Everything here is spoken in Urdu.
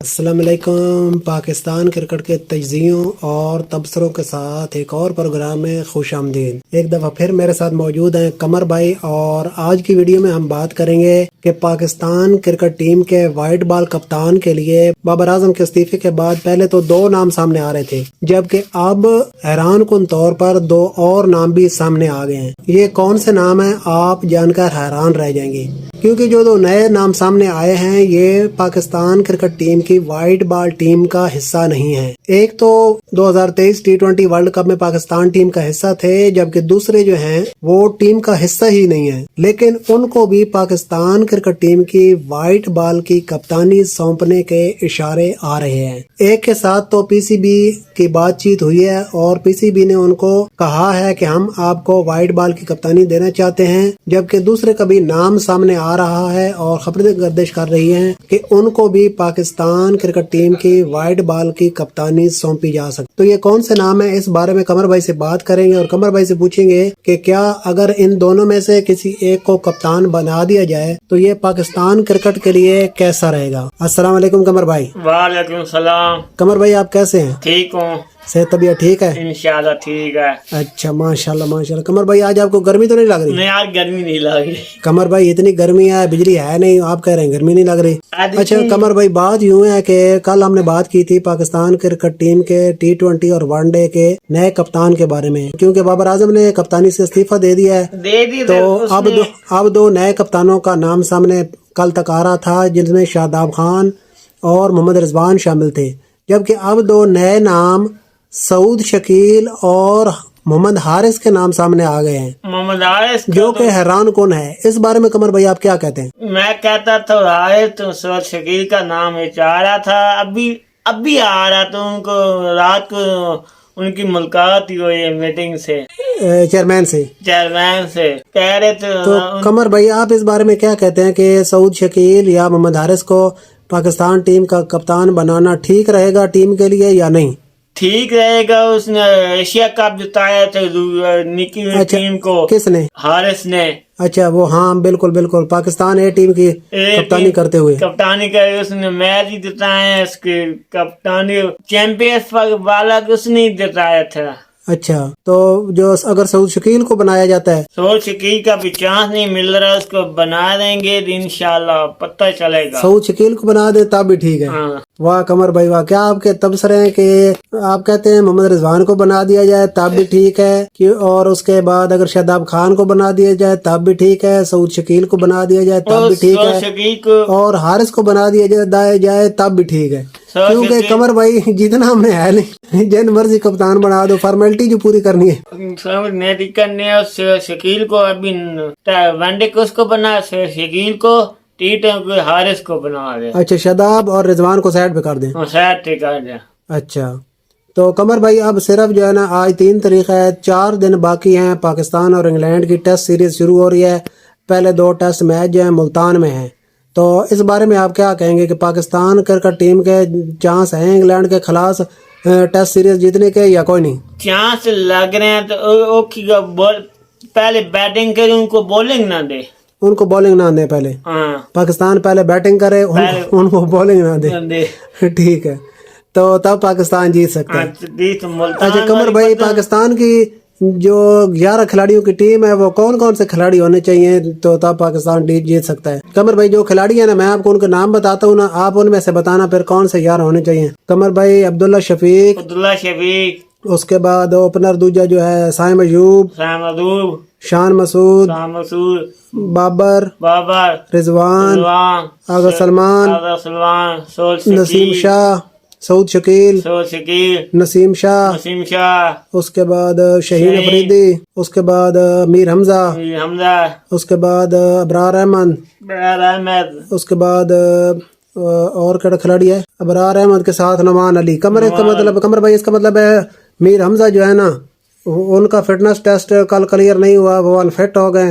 السلام علیکم۔ پاکستان کرکٹ کے تجزیوں اور تبصروں کے ساتھ ایک اور پروگرام میں خوش آمدید۔ ایک دفعہ پھر میرے ساتھ موجود ہیں قمر بھائی، اور آج کی ویڈیو میں ہم بات کریں گے کہ پاکستان کرکٹ ٹیم کے وائٹ بال کپتان کے لیے بابر اعظم کے استعفے کے بعد پہلے تو 2 نام سامنے آ رہے تھے، جبکہ اب حیران کن طور پر 2 اور نام بھی سامنے آ گئے ہیں۔ یہ کون سے نام ہیں آپ جان کر حیران رہ جائیں گے، کیونکہ جو 2 نئے نام سامنے آئے ہیں یہ پاکستان کرکٹ ٹیم کی وائٹ بال ٹیم کا حصہ نہیں ہے۔ ایک تو 2023 T20 ورلڈ کپ میں پاکستان ٹیم کا حصہ تھے، جبکہ دوسرے جو ہیں وہ ٹیم کا حصہ ہی نہیں ہے، لیکن ان کو بھی پاکستان کرکٹ ٹیم کی وائٹ بال کی کپتانی سونپنے کے اشارے آ رہے ہیں۔ ایک کے ساتھ تو پی سی بی کی بات چیت ہوئی ہے اور پی سی بی نے ان کو کہا ہے کہ ہم آپ کو وائٹ بال کی کپتانی دینا چاہتے ہیں، جبکہ دوسرے کا بھی نام سامنے آ رہا ہے اور خبریں گردش کر رہی ہیں کہ ان کو بھی پاکستان کرکٹ ٹیم کی وائٹ بال کی کپتانی سونپی جا سکتی۔ تو یہ کون سے نام ہیں، اس بارے میں قمر بھائی سے بات کریں گے اور قمر بھائی سے پوچھیں گے کہ کیا اگر ان دونوں میں سے کسی ایک کو کپتان بنا دیا جائے تو یہ پاکستان کرکٹ کے لیے کیسا رہے گا۔ السلام علیکم قمر بھائی۔ وعلیکم السلام۔ قمر بھائی آپ کیسے ہیں؟ ٹھیک ہوں، صحت طبیعت ٹھیک ہے؟ انشاءاللہ ٹھیک ہے۔ اچھا، ماشاءاللہ ماشاءاللہ۔ قمر بھائی آج آپ کو گرمی تو نہیں لگ رہی؟ نہیں، آج گرمی نہیں لگ رہی۔ قمر بھائی اتنی گرمی ہے، بجلی ہے نہیں، آپ کہہ رہے ہیں گرمی نہیں لگ رہی۔ اچھا قمر بھائی، بات یوں ہے کہ کل ہم نے بات کی تھی پاکستان کرکٹ ٹیم کے T20 اور ون ڈے کے نئے کپتان کے بارے میں، کیونکہ بابر اعظم نے کپتانی سے استعفیٰ دے دیا ہے، تو اب 2 نئے کپتانوں کا نام سامنے کل تک آ رہا تھا، جن میں شاداب خان اور محمد رضوان شامل تھے، جبکہ اب 2 نئے نام سعود شکیل اور محمد حارث کے نام سامنے آ گئے ہیں، محمد حارث جو کہ حیران کن ہے۔ اس بارے میں قمر بھائی آپ کیا کہتے ہیں؟ میں کہتا تھا حارث تو سعود شکیل کا نام آ رہا تھا، اب بھی آ رہا تو ان کو رات کو ان کی ملاقات ہوئی ہے میٹنگ سے، چیئرمین سے کہہ رہے تو قمر بھائی آپ اس بارے میں کیا کہتے ہیں کہ سعود شکیل یا محمد حارث کو پاکستان ٹیم کا کپتان بنانا ٹھیک رہے گا ٹیم کے لیے یا نہیں؟ ٹھیک رہے گا۔ اس نے ایشیا کپ جتایا تھا نکی ٹیم کو۔ کس نے؟ حارث نے۔ اچھا، وہ ہاں بالکل بالکل، پاکستان اے ٹیم کی کپتانی کرتے ہوئے اس نے میچ ہی جتایا، اس کی کپتانی چیمپئنز والا اس نے جتایا تھا۔ اچھا، تو جو اگر سعود شکیل کو بنایا جاتا ہے، سعود شکیل کا بھی چانس نہیں مل رہا، اس کو بنا دیں گے انشاءاللہ پتہ چلے گا۔ سعود شکیل کو بنا دے تب بھی ٹھیک ہے۔ واہ قمر بھائی واہ، کیا آپ کے تبصرے ہیں کہ آپ کہتے ہیں محمد رضوان کو بنا دیا جائے تب بھی ٹھیک ہے، اور اس کے بعد اگر شاداب خان کو بنا دیا جائے تب بھی ٹھیک ہے، سعود شکیل کو بنا دیا جائے تب بھی ٹھیک ہے، اور حارث کو بنا دیا جائے تب بھی ٹھیک ہے، کیونکہ قمر بھائی جتنا ہم نے ہے نہیں، جن مرضی کپتان بنا دو، فارمیلٹی جو پوری کرنی ہے۔ شکیل کو ابھی ون ڈے کو اس کو بنا، شکیل کو T20 حارث کو بنا دیں۔ اچھا، شاداب اور رضوان کو سائڈ پہ کر دیں۔ اچھا، تو قمر بھائی اب صرف جو ہے نا آج 3 تاریخ ہے، 4 دن باقی ہیں، پاکستان اور انگلینڈ کی ٹیسٹ سیریز شروع ہو رہی ہے۔ پہلے 2 ٹیسٹ میچ جو ہیں ملتان میں ہیں، تو اس بارے میں آپ کیا کہیں گے کہ پاکستان کرکٹ ٹیم کے چانس ہیں انگلینڈ کے خلاف ٹیسٹ سیریز جیتنے کے یا کوئی نہیں؟ چانس لگ رہے ہیں، تو پہلے بیٹنگ کرے، ان کو بولنگ نہ دے، ان کو بولنگ نہ دے، پہلے پاکستان پہلے بیٹنگ کرے، ان کو بولنگ نہ دے، ٹھیک ہے، تو تب پاکستان جیت سکتا ہے۔ اچھا قمر بھائی، پاکستان کی جو 11 کھلاڑیوں کی ٹیم ہے وہ کون کون سے کھلاڑی ہونے چاہیے تو تب پاکستان جیت سکتا ہے؟ قمر بھائی جو کھلاڑی ہیں نا، میں آپ کو ان کے نام بتاتا ہوں نا، آپ ان میں سے بتانا پھر کون سے 11 ہونے چاہیے۔ قمر بھائی عبداللہ شفیق، اس کے بعد اوپنر دوجا جو ہے سائم ایوب، شان مسعود، بابر، رضوان، آغا سلمان، نسیم شاہ، سعود شکیل، نسیم شاہ، اس کے بعد شہین افریدی، اس کے بعد میر حمزہ، اس کے بعد ابرار احمد، اس کے بعد اور کیا کھلاڑی ہے ابرار احمد کے ساتھ نعمان علی۔ قمر بھائی اس کا مطلب ہے میر حمزہ جو ہے نا، ان کا فٹنس ٹیسٹ کل کلیئر نہیں ہوا، وہ انفٹ ہو گئے،